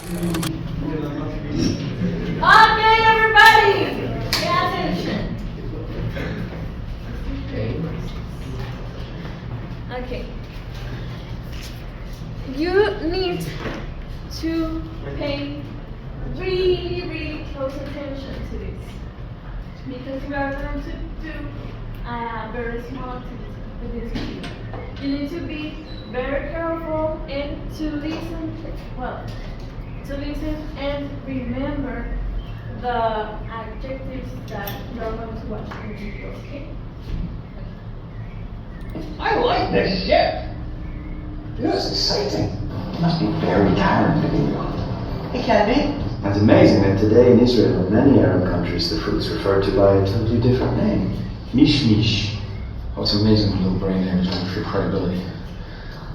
Okay, everybody, pay attention. Okay. You need to pay really close attention to this because we are going to do a very small activity with this video. You need to be very careful and to listen and remember the adjectives that you're going to watch in the video, okay? I like this ship. This is exciting. It must be very tiring to be young. It can be. It's amazing that today in Israel and many Arab countries the fruit's referred to by a totally different name. Mish. Well, it's amazing what little brain damage does for your credibility.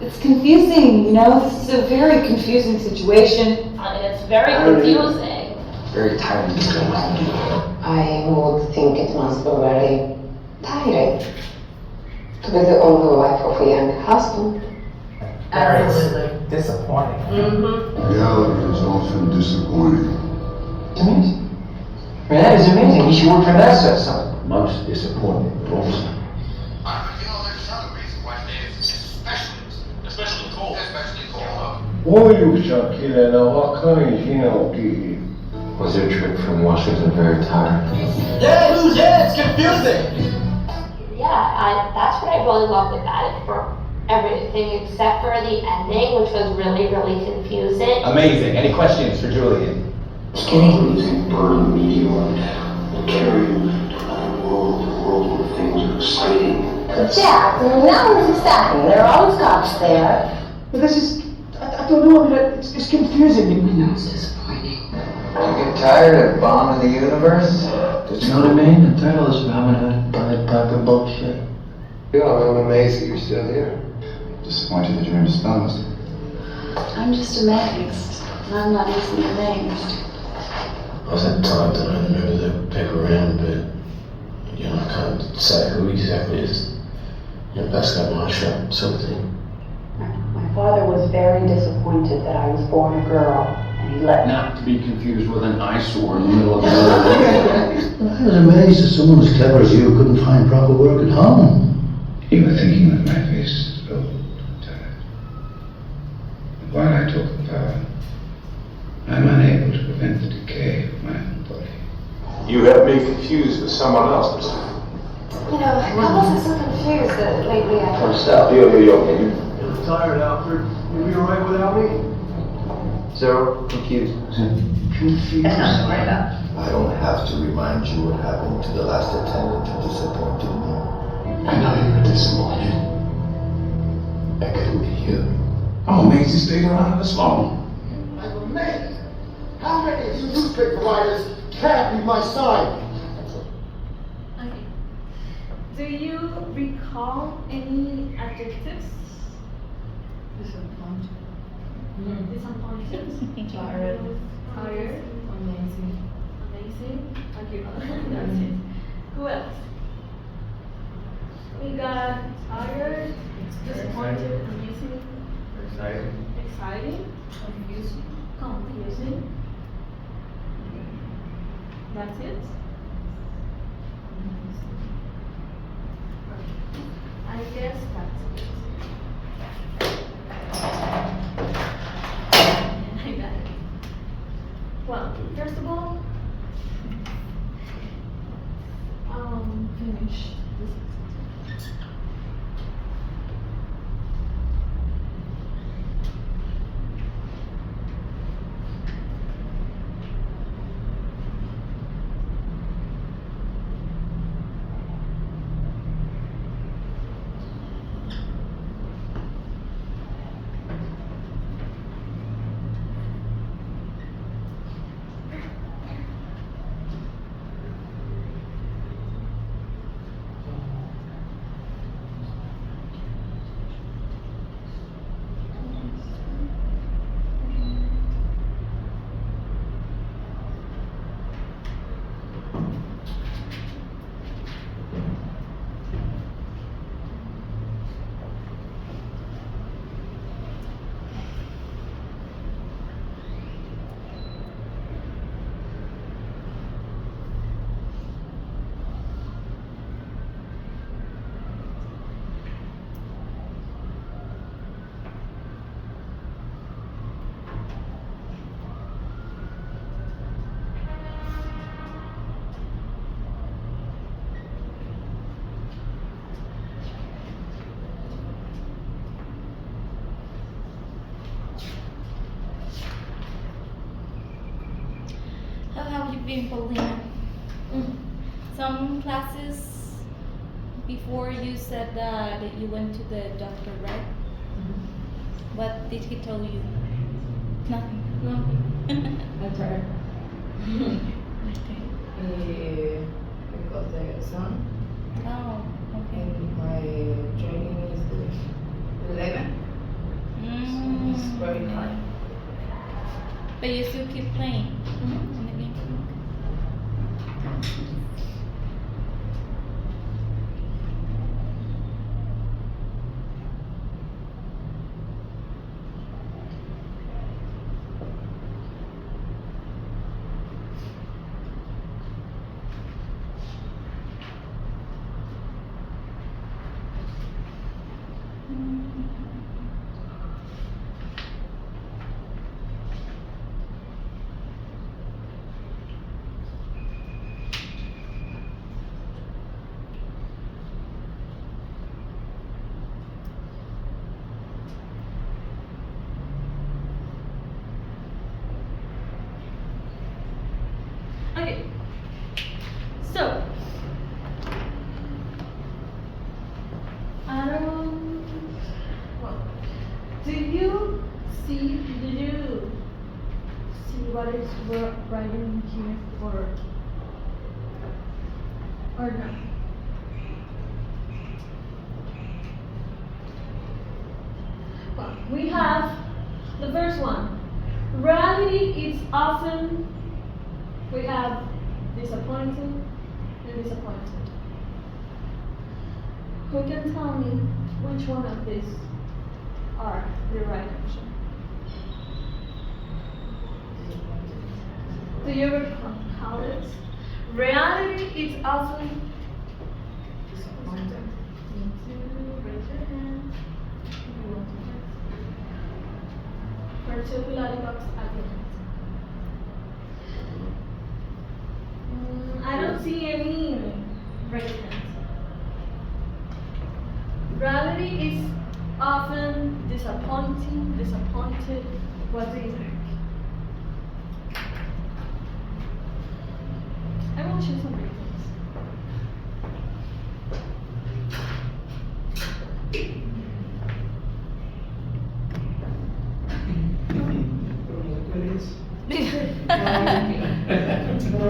It's confusing, you know, this is a very confusing situation. It's very confusing. Very tiring to go around. I would think it must be very tiring to be the only wife of a young husband. Absolutely. Disappointing. Reality is often disappointing. It's amazing. I mean, that is amazing. You should work for NASA or something. Most disappointing, also. You know, there's another reason why today is especially cold. Was their trip from Washington very tiring? Yeah, it's confusing. Yeah, that's what I really loved about it for everything except for the ending, which was really confusing. Amazing. Any questions for Julian? Skinny using burning meteor will carry you to another world, a world where things are exciting. Jack, now what's exciting? There are always cops there. But this is, I don't know, I mean, it's confusing. It's disappointing. You get tired of bombing the universe? You know what I mean? I'm tired of this ramen type of bullshit. Yeah, I'm amazed that you're still here. Disappointed that you're indisposed. I'm just amazed. I'm not easily amazed. I was at time that I remember the paper around, but, you know, I can't say who exactly is, you know, best got my shot, sort of thing. My father was very disappointed that I was born a girl, and he let me. Not to be confused with an eyesore in the middle of the road. I was amazed that someone as clever as you couldn't find proper work at home. You were thinking that my face is old, tired. But while I talk of power, I'm unable to prevent the decay of my own body. You have me confused with someone else, Mr. You know, couples are so confused that lately I Stop. Yo. Tired, Alfred. You'll be alright without me? Zero, confused. That's not to worry about. I don't have to remind you what happened to the last attendant who disappointed me. I know you were disappointed. That couldn't be you. I'm amazed you stayed around this long. I'm amazed. How many of you newspaper writers can't be my side? Okay. Do you recall any adjectives? Disappointed. Tired. Amazing. Okay, that's it. Who else? We got tired, disappointed, amazing, exciting, confusing. That's it. I guess that's it. I got it. Well, first of all, finish this. been Paulina. Some classes before you said that you went to the doctor, right? What did he tell you? Nothing. I'm tired. Because the sun. Oh, okay. And my training is the 11. So it's very hard. But you still keep playing in the game. Okay. So, do you see what is writing here or not? Well, we have the first one. Reality is often, we have disappointing and disappointed. Who can tell me which one of these are the right option? Do you recall it? Reality is often disappointed. Raise your hand. Particularly box at the end. I don't see any raised hands. Reality is often disappointed. What do you think? I will choose some reasons.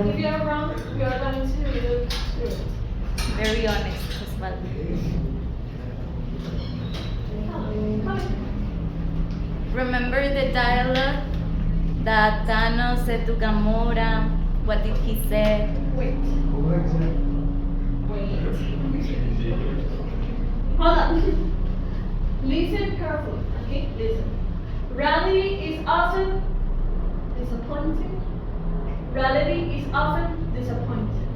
If you are wrong, you are going to look through it. Very honest as well. Remember the dialogue that Thanos said to Gamora? What did he say? Wait. Hold on. Listen carefully. Okay, listen. Reality is often disappointing. Reality is often disappointed.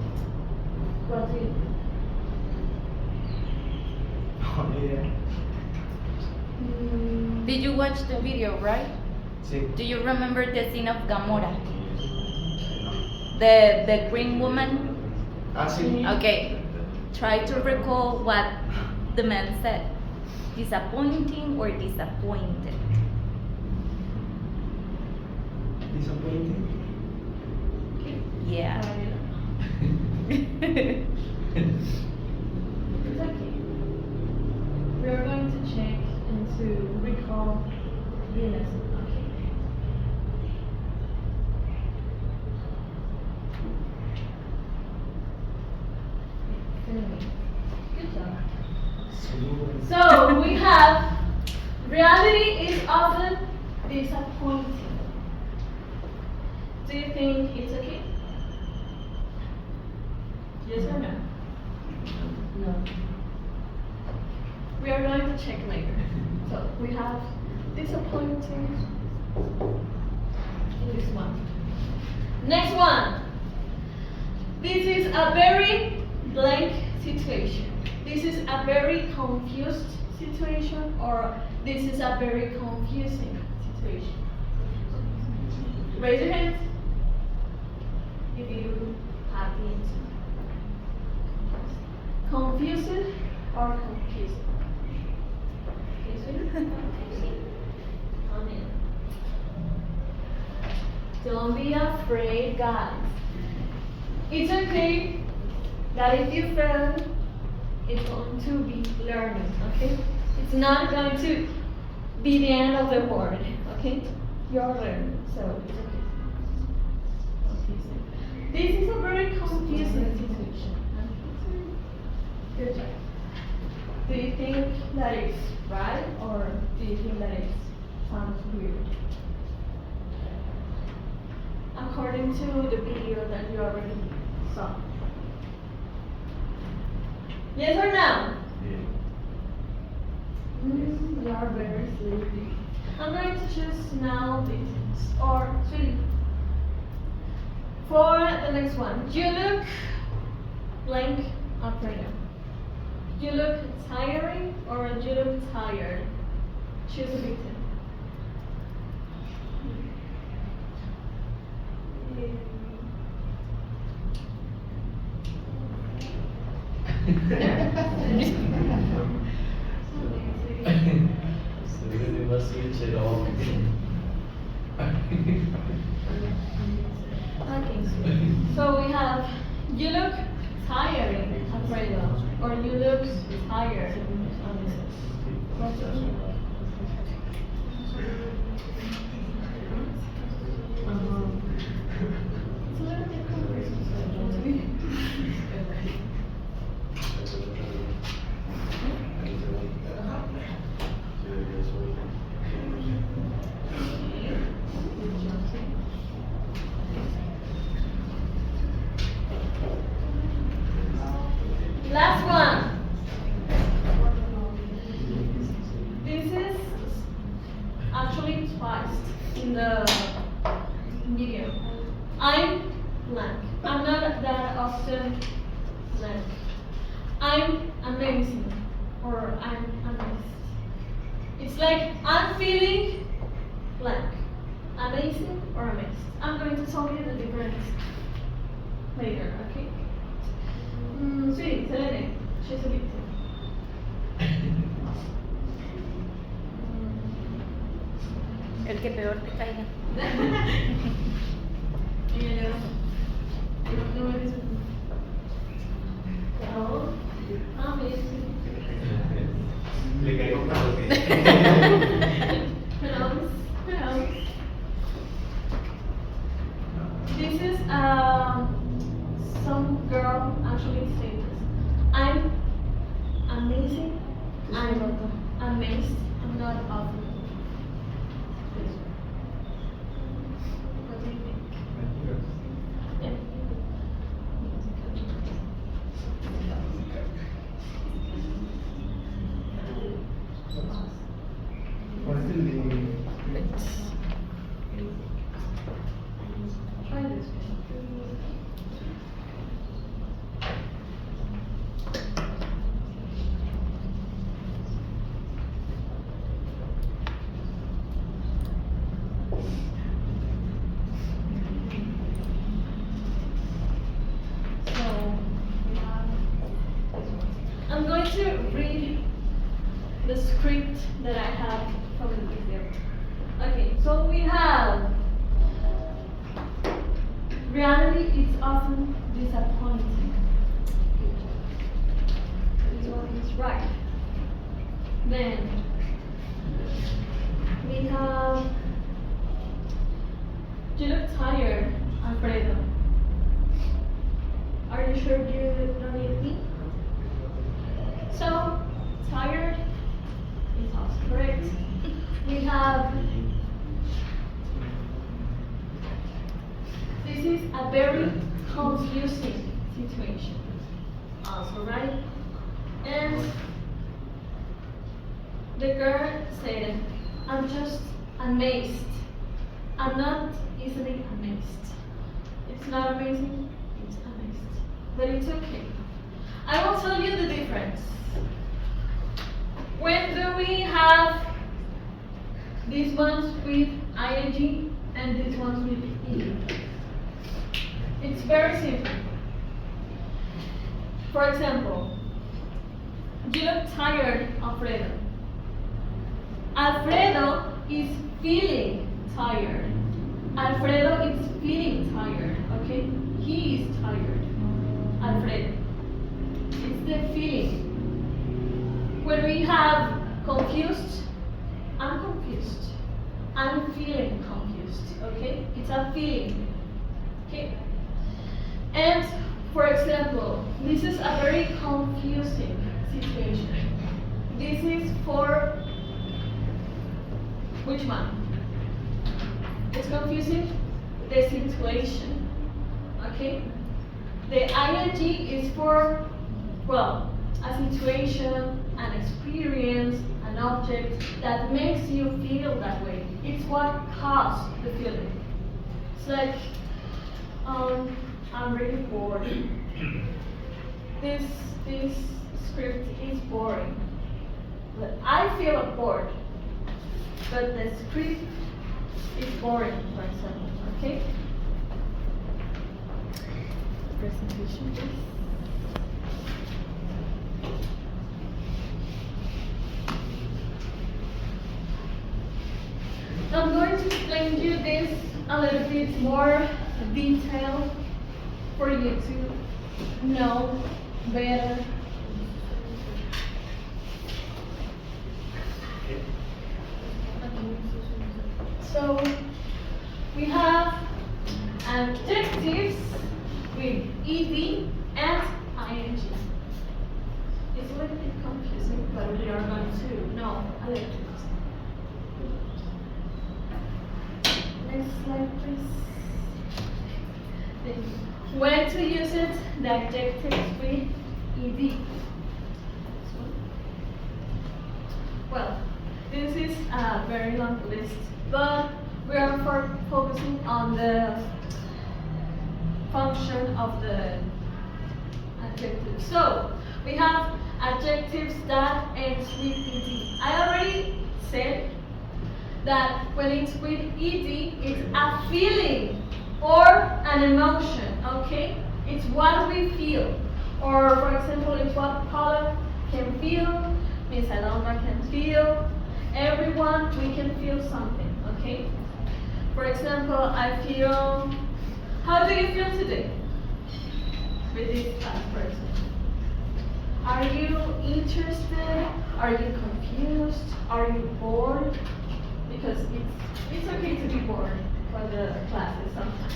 What do you think? Did you watch the video, right? Sí. Do you remember the scene of Gamora? The green woman? Ah, sí. Okay. Try to recall what the man said. Disappointing or disappointed? Disappointing. Yeah. It's okay. We are going to check and to recall the lesson. Okay. Good job. So we have reality is often disappointing. Do you think it's okay? Yes or no? No. We are going to check later. So we have disappointing in this one. Next one. This is a very blank situation. This is a very confused situation, or this is a very confusing situation. Raise your hands if you have the answer. Confusing or confusing? Confusing? Come in. Don't be afraid, guys. It's okay that if you fail, it's going to be learning, okay? It's not going to be the end of the world, okay? You're learning, so it's okay. This is a very confusing situation. Good job. Do you think that it's right, or do you think that it sounds weird? According to the video that you already saw. Yes or no? You are very sleepy. I'm going to choose now details or three. For the next one, you look blank operator. You look tiring or you look tired? Choose a victim. Okay, so we have you look tired, Alfredo, or you look tired. Last one. This is actually twice in the video. I'm blank. I'm not that often blank. I'm amazing or I'm amazed. It's like I'm feeling blank. Amazing or amazed. I'm going to tell you the difference later, okay? Sí, Selene, she's a victim. El que peor te caiga. Le caigo para que. This is some girl actually said this. I'm amazing. I'm amazed. I'm not awful. What do you think? Yeah. ¿Cuál es el de? Try this. I'm going to read the script that I have from the video. Okay, so we have reality is often disappointing. This one is right. Then we have you look tired, Alfredo. Are you sure you don't need me? So, tired is also correct. We have, this is a very confusing situation, also right? And the girl said, I'm just amazed. I'm not easily amazed. It's not amazing, it's amazed. But it's okay. I will tell you the difference. When do we have these ones with ing and these ones with e? It's very simple. For example, you look tired, Alfredo. Alfredo is feeling tired. Alfredo is feeling tired, okay? He is tired. afraid. It's the feeling. When we have confused, I'm confused. I'm feeling confused, okay? It's a feeling, okay? And for example, this is a very confusing situation. This is for which one? It's confusing the situation, okay? The ing is for, well, a situation, an experience, an object that makes you feel that way. It's what caused the feeling. It's like, I'm really bored. This script is boring. But I feel bored. But the script is boring, for example, okay? Presentation, please. I'm going to explain to you this a little bit more detailed for you to know better. So we have adjectives with ed and ing. It's a little bit confusing, but we are going to know adjectives. Next slide, please. When to use it, the adjectives with ed. Well, this is a very long list, but we are focusing on the function of the adjective. So, we have adjectives that end with ed. I already said that when it's with ed, it's a feeling or an emotion, okay? It's what we feel. Or, for example, it's what Paula can feel, Miss Alondra can feel, everyone, we can feel something, okay? For example, I feel, how do you feel today? With this person. Are you interested? Are you confused? Are you bored? Because it's okay to be bored for the classes sometimes.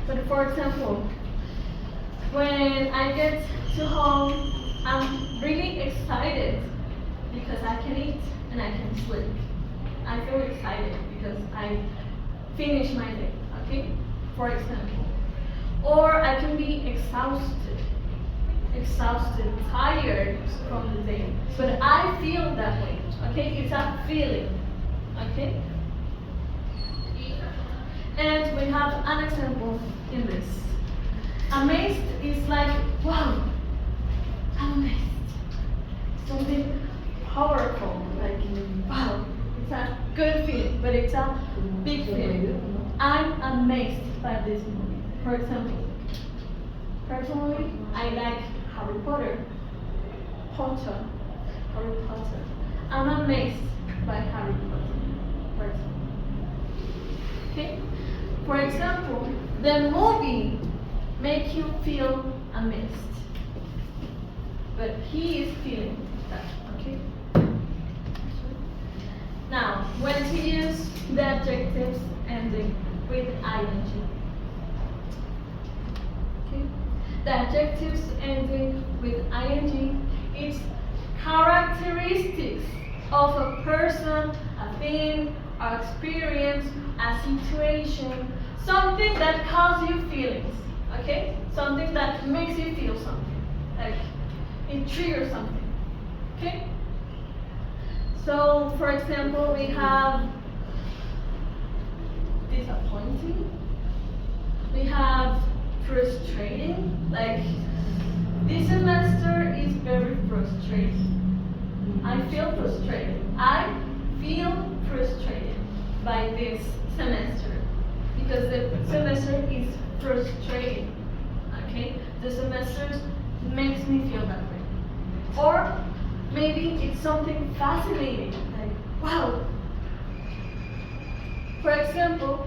But for example, when I get to home, I'm really excited because I can eat and I can sleep. I feel excited because I finished my day, okay? For example. Or I can be exhausted, tired from the day. But I feel that way, okay? It's a feeling, okay? And we have an example in this. Amazed is like, wow, I'm amazed. Something powerful, like, wow, it's a good feeling, but it's a big feeling. I'm amazed by this movie. For example, personally, I like Harry Potter. Harry Potter. I'm amazed by Harry Potter, for example. Okay? For example, the movie makes you feel amazed. But he is feeling that, okay? Now, when to use the adjectives ending with ing. Okay? The adjectives ending with ing is characteristics of a person, a thing, an experience, a situation, something that causes you feelings, okay? Something that makes you feel something, like it triggers something, okay? So, for example, we have disappointing, we have frustrating, like this semester is very frustrating. I feel frustrated. I feel frustrated by this semester because the semester is frustrating, okay? The semester makes me feel that way. Or maybe it's something fascinating, like, wow. For example,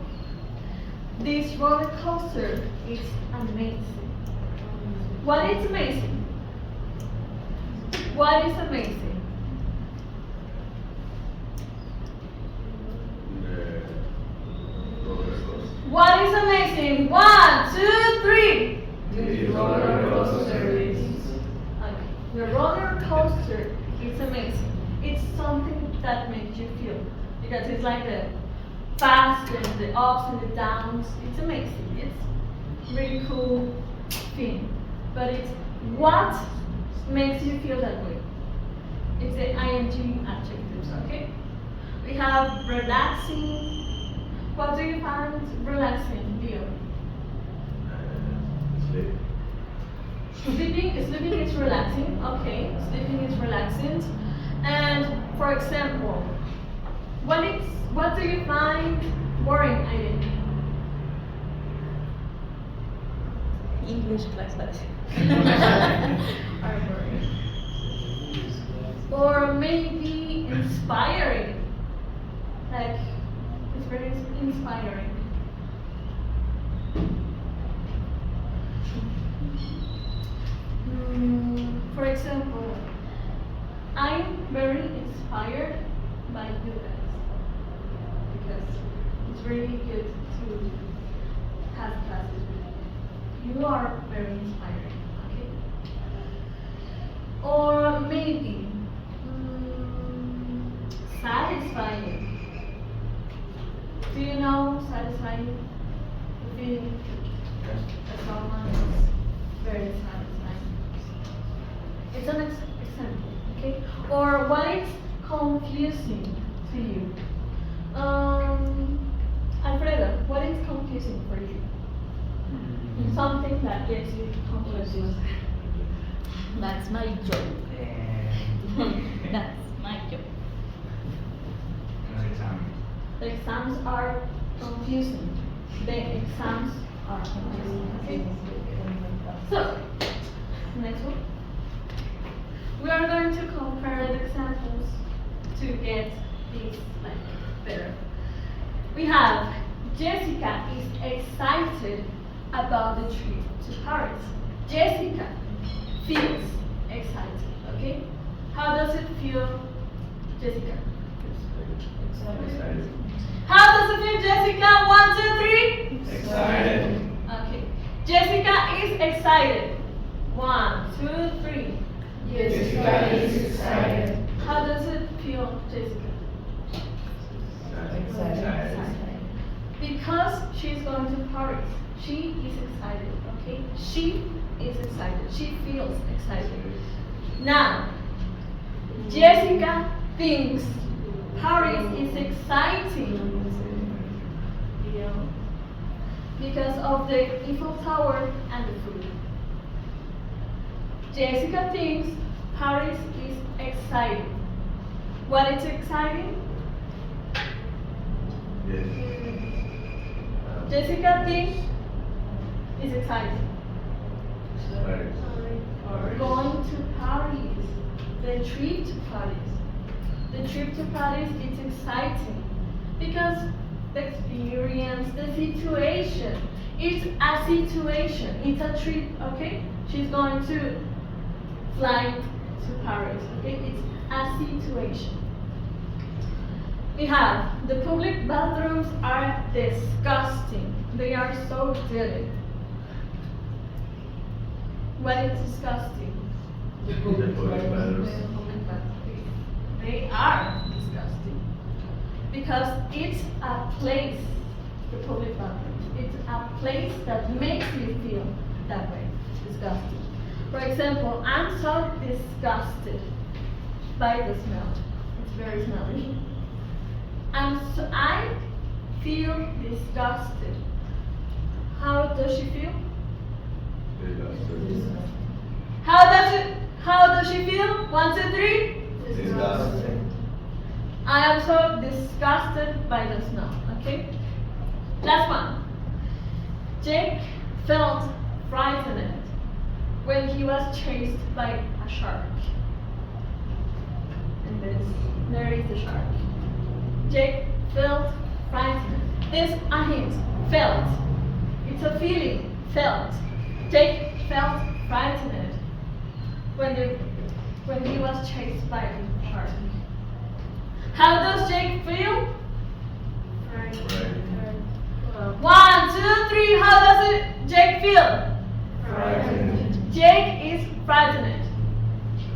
this roller coaster is amazing. What is amazing? What is amazing? What is amazing? 1, 2, 3. The roller coaster is. Okay. The roller coaster is amazing. It's something that makes you feel, because it's like the fast and the ups and the downs. It's amazing. It's really cool thing. But it's what makes you feel that way. It's the ing adjectives, okay? We have relaxing. What do you find relaxing, Leo? Sleep. Sleeping is relaxing, okay. Sleeping is relaxing. And for example, what do you find boring, Aiden? English class, Are boring. Or maybe inspiring. Like, it's very inspiring. For example, I'm very inspired by you guys because it's really good to have classes with you. You are very inspiring, okay? Or maybe satisfying. Do you know satisfying? The feeling that someone is very satisfying. It's an example, okay? Or what is confusing to you? Alfredo, what is confusing for you? Something that gets you confused. That's my job. That's my job. The exams are confusing. The exams are confusing. Okay? So, next one. We are going to compare the examples to get this better. We have Jessica is excited about the trip to Paris. Jessica feels excited. Okay? How does it feel, Jessica? Excited. How does it feel, Jessica? 1, 2, 3. Excited. Okay. Jessica is excited. 1, 2, 3. Jessica is excited. How does it feel, Jessica? Excited. Because she's going to Paris. She is excited. Okay? She is excited. She feels excited. Now, Jessica thinks Paris is exciting because of the Eiffel Tower and the food. Jessica thinks Paris is exciting. What is exciting? Yes. Jessica thinks is exciting. Going to Paris. The trip to Paris. The trip to Paris is exciting because the experience, the situation. It's a situation. It's a trip, okay? She's going to fly to Paris, okay? It's a situation. We have the public bathrooms are disgusting. They are so dirty. What is disgusting? The public bathrooms. They are disgusting because it's a place, the public bathroom. It's a place that makes you feel that way, disgusting. For example, I'm so disgusted by the smell. It's very smelly. I feel disgusted. How does she feel? How does she feel? 1, 2, 3. Disgusted. I am so disgusted by the smell. Okay? Last one. Jake felt frightened when he was chased by a shark. And there is the shark. Jake felt frightened. This a hint. Felt. It's a feeling. Felt. Jake felt frightened when he was chased by the shark. How does Jake feel? Frightened. 1, 2, 3. How does Jake feel? Frightened. Jake is frightened.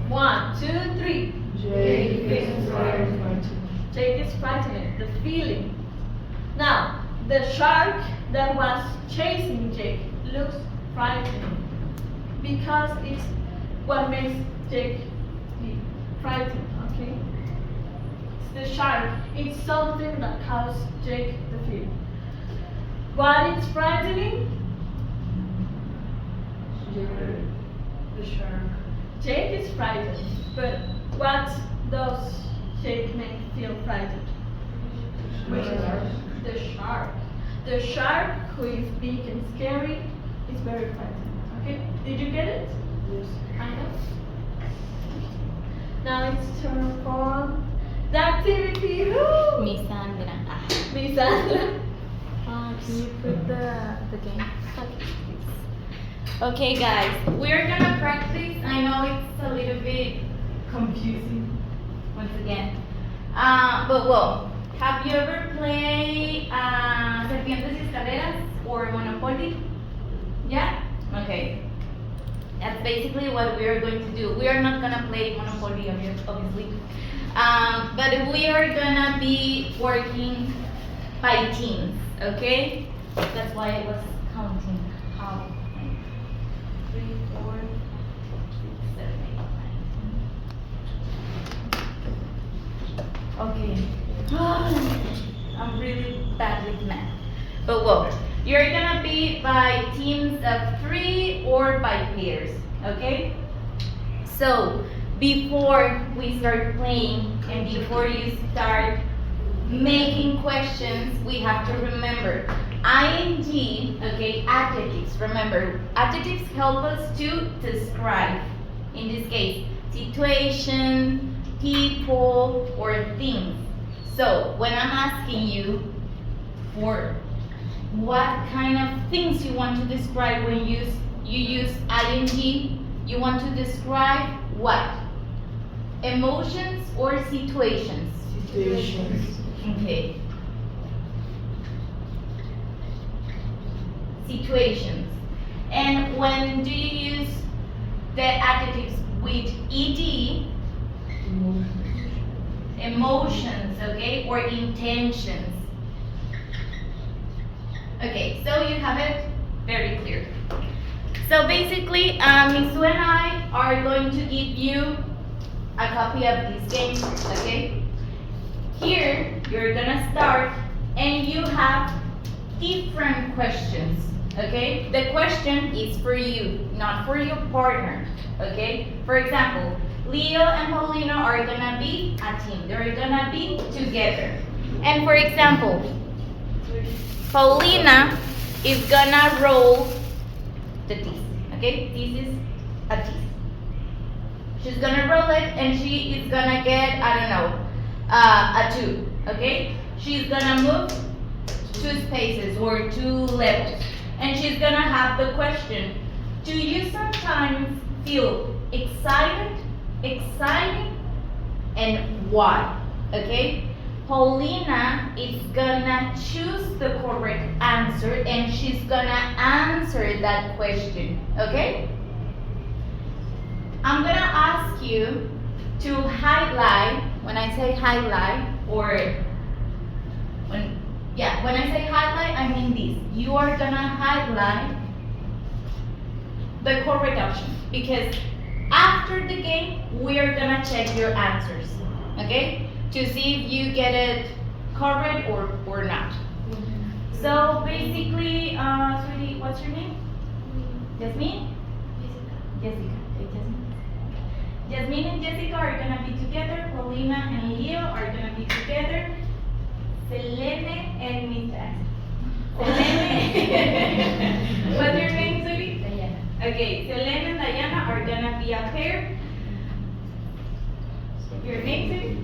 1, 2, 3. Jake is frightened. Jake is frightened. The feeling. Now, the shark that was chasing Jake looks frightening because it's what makes Jake be frightened. Okay. It's the shark. It's something that causes Jake the fear. What is frightening? The shark. Jake is frightened, but what does Jake make feel frightened? The shark. The shark, who is big and scary, is very frightened. Okay, did you get it? Yes. Kind of. Now it's turn for the activity. Woo! Miss Sandra. Miss Sandra. Can you put the game? Okay, guys, we're gonna practice. I know it's a little bit confusing once again, but well, have you ever played Serpientes y Escaleras or Monopoly? Yeah? Okay. That's basically what we are going to do. We are not gonna play Monopoly, obviously, but we are gonna be working by teams. Okay? That's why I was counting how. 3, 4, 6, 7, 8, 9. Okay. I'm really bad with math. But well, you're gonna be by teams of 3 or by pairs. Okay? So before we start playing and before you start making questions, we have to remember ing, okay, adjectives. Remember, adjectives help us to describe, in this case, situation, people, or things. So when I'm asking you for what kind of things you want to describe when you use ing, you want to describe what? Emotions or situations? Situations. Okay. Situations. And when do you use the adjectives with ed? Emotions, okay, or intentions. Okay, so you have it very clear. So basically, Miss Sue and I are going to give you a copy of this game, okay? Here, you're gonna start, and you have different questions, okay? The question is for you, not for your partner, okay? For example, Leo and Paulina are gonna be a team. They're gonna be together. And for example, Paulina is gonna roll the dice, okay? This is a dice. She's gonna roll it, and she is gonna get, I don't know, a 2, okay? She's gonna move 2 spaces or 2 levels, and she's gonna have the question, do you sometimes feel excited, and why? Okay? Paulina is gonna choose the correct answer, and she's gonna answer that question, okay? I'm gonna ask you to highlight, when I say highlight, or when I say highlight, I mean this. You are gonna highlight the correct option, because after the game, we are gonna check your answers, okay? To see if you get it correct or not. So basically, sweetie, what's your name? Jasmine? Jessica. Okay, Jasmine. Jasmine and Jessica are gonna be together. Paulina and Leo are gonna be together. Selene and Mr. Selene. What's your name, sweetie? Diana. Okay, Selene and Diana are gonna be a pair. Your name, sweetie?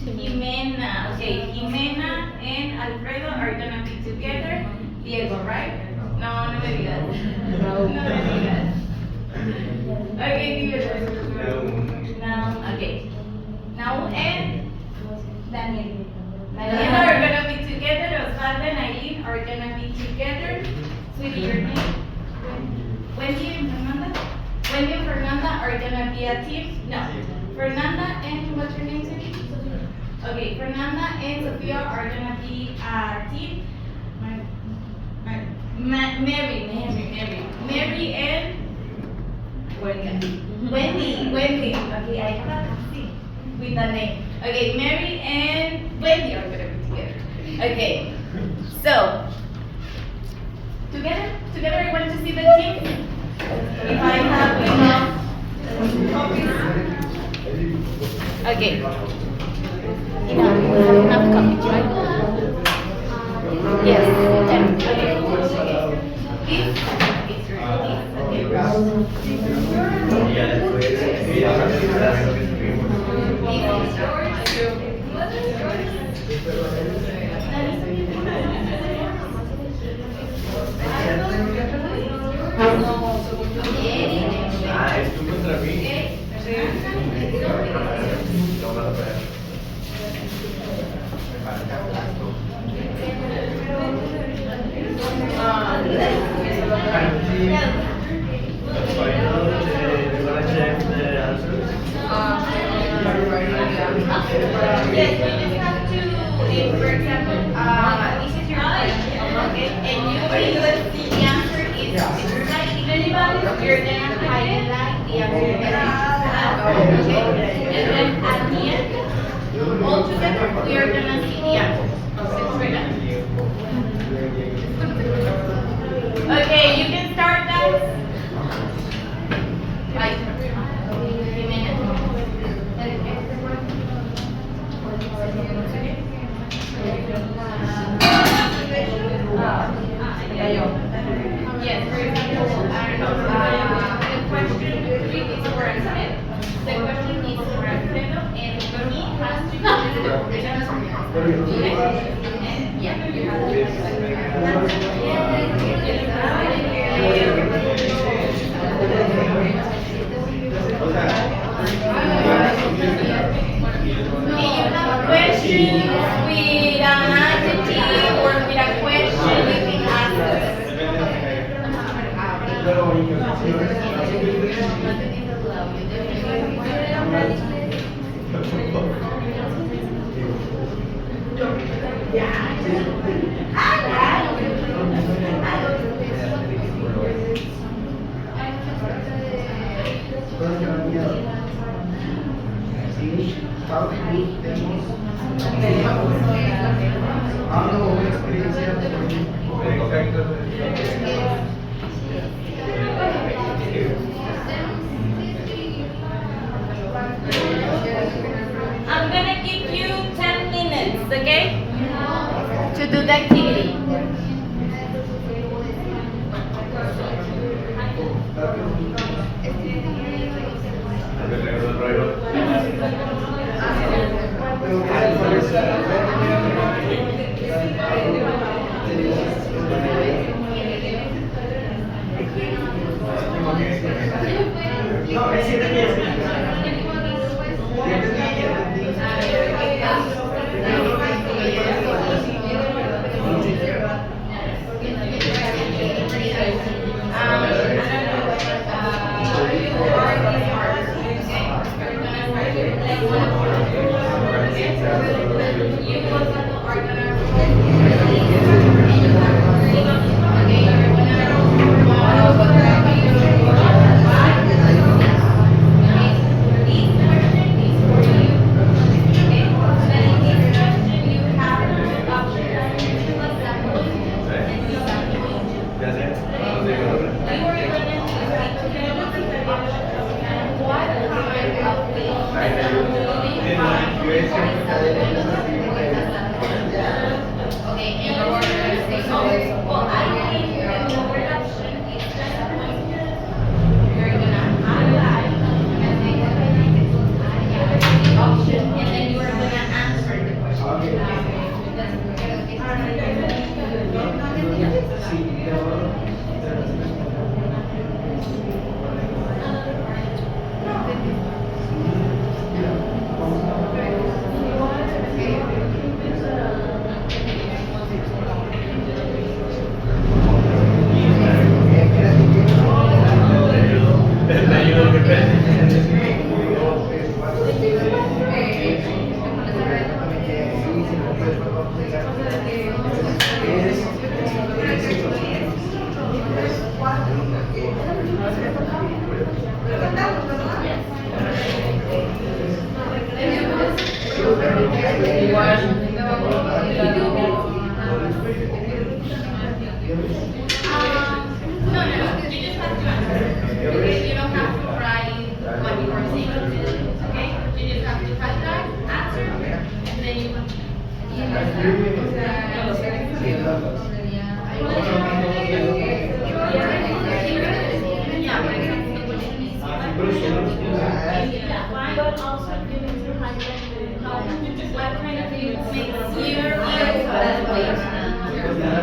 Jimena. Okay, Jimena and Alfredo are gonna be together. Diego, right? No, no me digas. No me digas. Okay, now, okay. Now and Daniel. Daniel are gonna be together. Osvaldo and Aileen are gonna be together. Sweetie, your name? Wendy and Fernanda? Wendy and Fernanda are gonna be a team? No. Fernanda and what's your name, Sophia? Okay, Fernanda and Sophia are gonna be a team. Mary and Wendy. Okay, I can't see with the name. Okay, Mary and Wendy are gonna be together. Okay, so together, I want to see the team. If I have enough copies. Okay. Enough copies, right? Yes. Okay. Yes, you just have to, if, for example, this is your question, okay, and you believe that the answer is right, you're gonna highlight the answer that is okay, and then at the end, all together, we are gonna see the answer. Okay, you can start, guys. Right. Yes, for example, the question 3 is for Alfredo. The question is for Alfredo, and he has to do the answer. And yeah, you have to do questions with an adjective or with a question, you can ask us. I'm gonna give you 10 minutes, okay? To do the activity. But also you need to highlight what kind of things makes you talk about the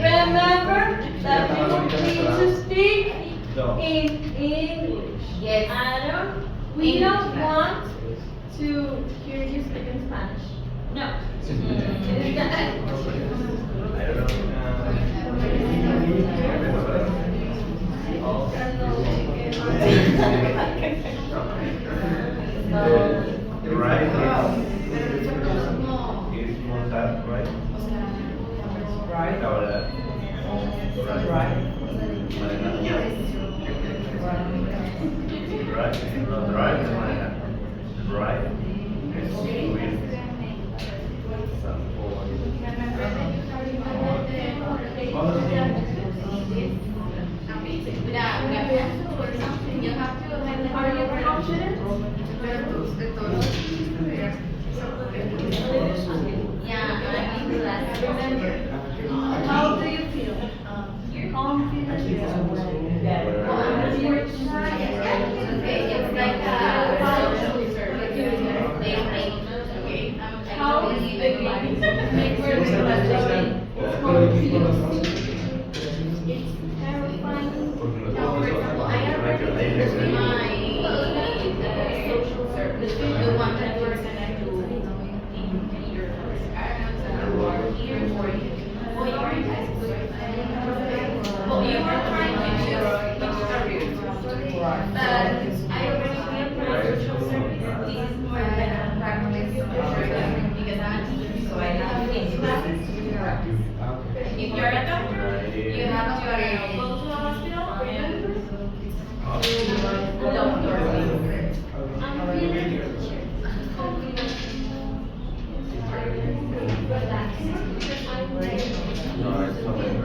Remember that you need to speak in English. Yes. Adam, we don't want to hear you speak in Spanish. No. Right is montar, right? Right. Ahora, right. Right is not right, right is with Are you confident? How do you feel? Confident? How is the game? It's terrifying. For example, I am social service, the one that we're gonna do in your course. I don't know if you are here or you are in high school. Well, you are trying to choose which career. But I already applied social service. This is more than a practice because I'm a teacher, so I have these classes to practice. If you're a doctor, you have to go to a hospital and doctor. I'm feeling confident. Relaxed. I'm ready. No, it's not like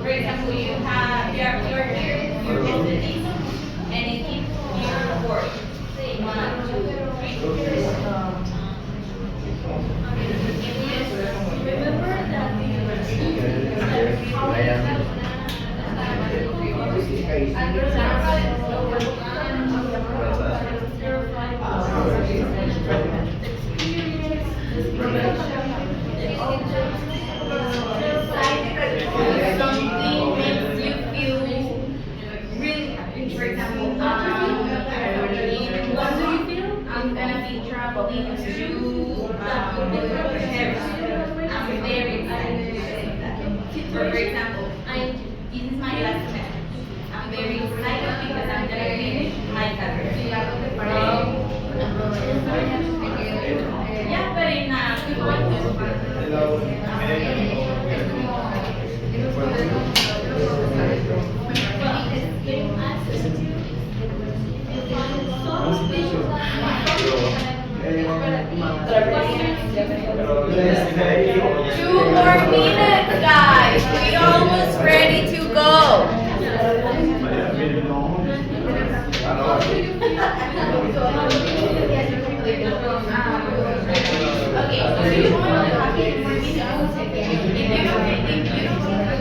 For example, you have your here, you get the thing, and it gives your word. 1, 2, 3. Remember that something makes you feel really happy. For example, what do you feel? I'm gonna be traveling to Paris. I'm very excited. Or for example, this is my last semester. I'm very excited because I'm gonna finish my career. Yeah, but in Two more minutes, guys. We're almost ready to go. Okay, so you want to copy it for me now? If you don't, you're going to take the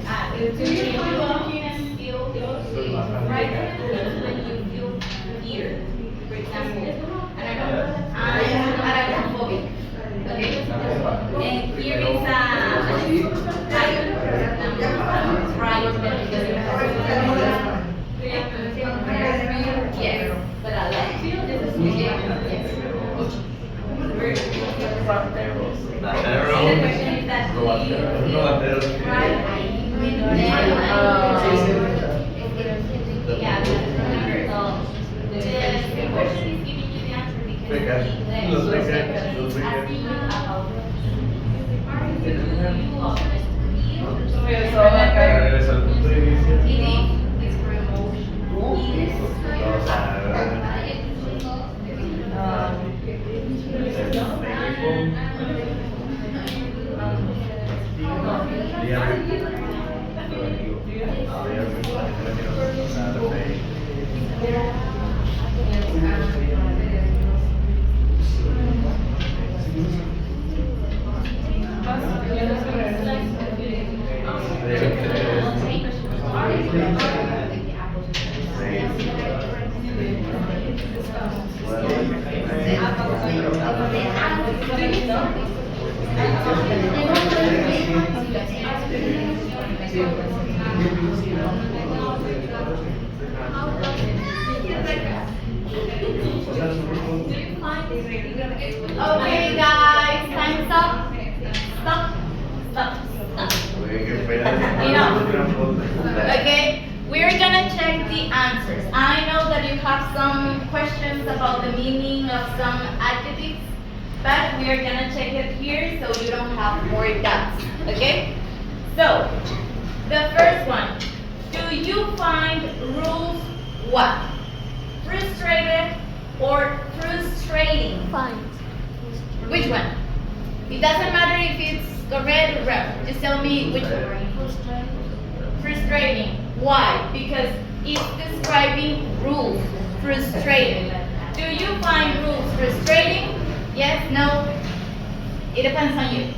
How do you feel? Do you feel right when you feel fear? For example, I don't know, I'm arachnophobic. Okay? And here is a yes, but I like you. This is yes. And the question is that do you right? Yeah, remember. The question is giving you the answer because in English it's asking you about do you it's for emotion. Okay, guys, time's up. Stop. Okay, we're gonna check the answers. I know that you have some questions about the meaning of some adjectives, but we are gonna check it here so you don't have more doubts. Okay? So, the first one. Do you find rules what? Frustrated or frustrating? Fine. Which one? It doesn't matter if it's correct or wrong. Just tell me which one. Frustrating. Why? Because it's the describing rules. Frustrated. Do you find rules frustrating? Yes? No? It depends on you.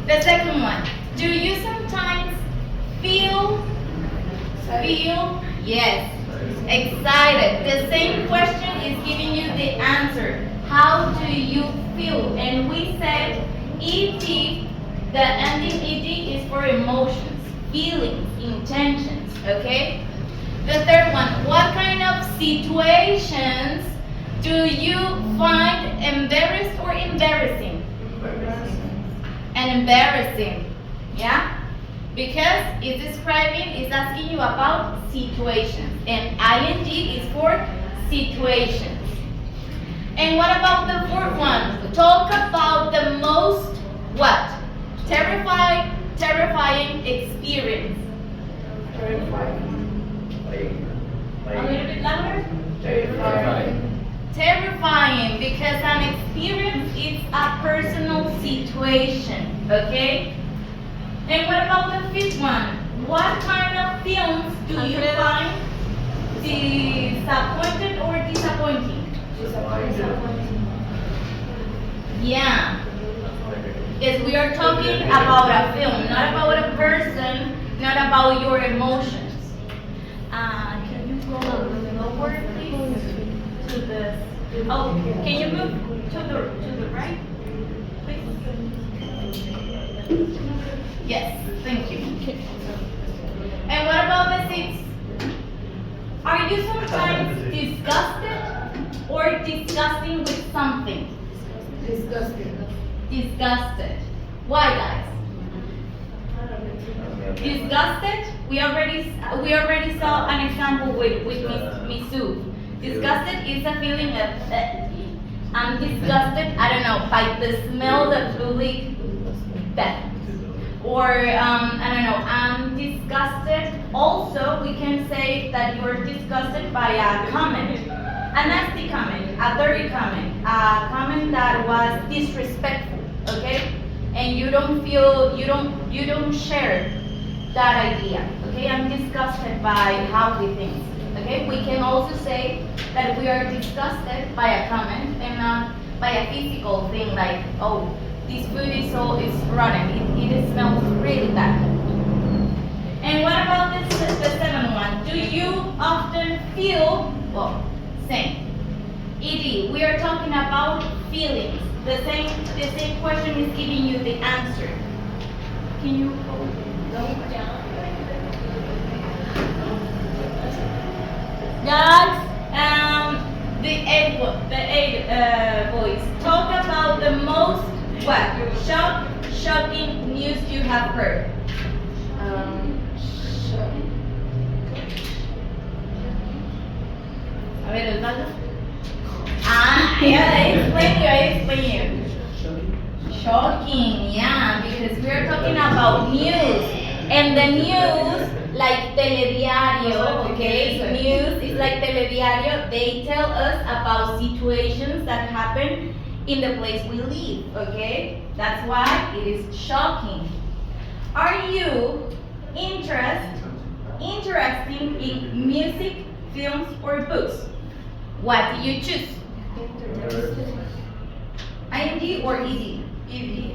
The second one. Do you sometimes feel? Yes. Excited. The same question is giving you the answer. How do you feel? And we said ED, the ending ED is for emotions, feelings, intentions, okay? The third one, what kind of situations do you find embarrassed or embarrassing? And embarrassing, yeah? Because it's describing, it's asking you about situations. And ING is for situations. And what about the fourth one? Talk about the most, what? Terrifying experience. A little bit louder? Terrifying, because an experience is a personal situation, okay? And what about the fifth one? What kind of films do you find disappointed or disappointing? Yeah. Yes, we are talking about a film, not about a person, not about your emotions. Can you go a little lower, please? To the. Oh, can you move to the right, please? Yes, thank you. And what about the sixth? Are you sometimes disgusted or disgusting with something? Disgusted. Why, guys? Disgusted? We already saw an example with Miss Sue. Disgusted is a feeling that I'm disgusted, I don't know, by the smell of public bath. Or, I don't know, I'm disgusted. Also, we can say that you're disgusted by a comment. A nasty comment, a dirty comment, a comment that was disrespectful, okay? And you don't feel, you don't share that idea, okay? I'm disgusted by how he thinks, okay? We can also say that we are disgusted by a comment and not by a physical thing like, oh, this food is rotten, it smells really bad. And what about the seventh one? Do you often feel, well, same. ED, we are talking about feelings. The same question is giving you the answer. Can you go down? Guys, the eight boys, talk about the most, what? Shocking news you have heard. A ver, Osvaldo. Yeah, I explain you. Shocking, yeah, because we are talking about news. And the news, like telediario, okay? News is like telediario. They tell us about situations that happen in the place we live, okay? That's why it is shocking. Are you interested in music, films, or books? What do you choose? ING or ED? ED.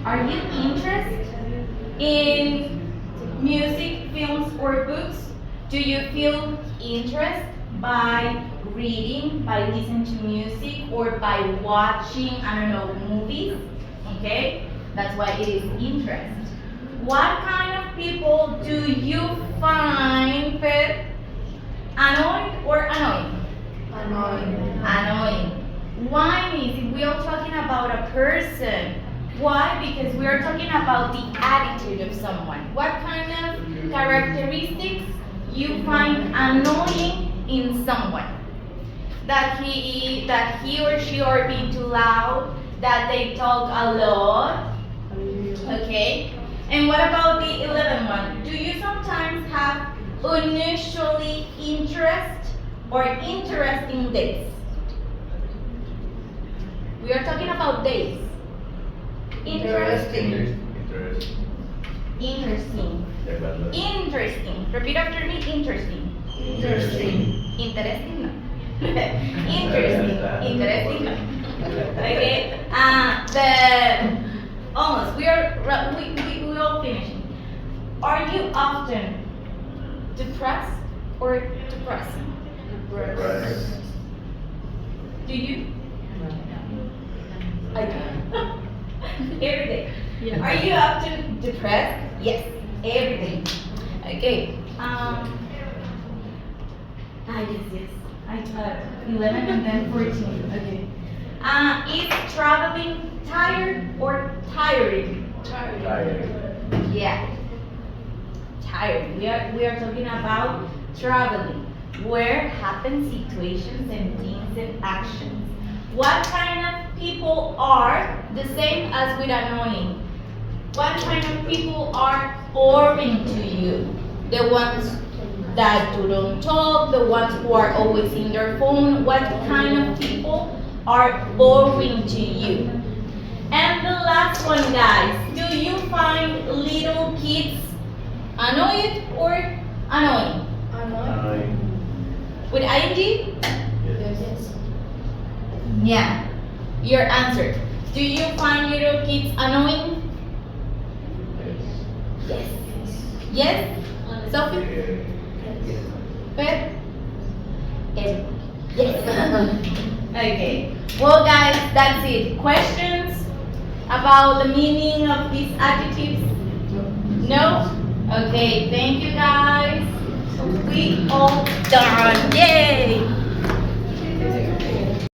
Are you interested in music, films, or books? Do you feel interest by reading, by listening to music, or by watching, I don't know, movies? Okay? That's why it is interest. What kind of people do you find annoyed or annoying? Annoying. Why is we are talking about a person? Why? Because we are talking about the attitude of someone. What kind of characteristics you find annoying in someone? That he or she are being too loud, that they talk a lot. Okay? And what about the 11th one? Do you sometimes have unusually interest or interesting days? We are talking about days. Interesting. Interesting. Repeat after me. Interesting. Interesting. Interesting. No. Interesting. Interesting. No. Okay. The almost. We all finishing. Are you often depressed or depressing? Depressed. Do you? I do. Every day. Yeah. Are you often depressed? Yes, every day. Okay. Yes. I 11 and then 14. Okay. Is traveling tired or tiring? Tired. Yeah. Tired. We are talking about traveling, where happen situations and things and actions. What kind of people are the same as with annoying? What kind of people are boring to you? The ones that don't talk, the ones who are always in their phone. What kind of people are boring to you? And the last one, guys, do you find little kids annoyed or annoying? Annoying. With ing? Yes. Yeah. Your answer. Do you find little kids annoying? Yes. Yes? Sophie? Yes. Per? Yes. Okay. Well, guys, that's it. Questions about the meaning of these adjectives? No? Okay, thank you, guys. We all done. Yay!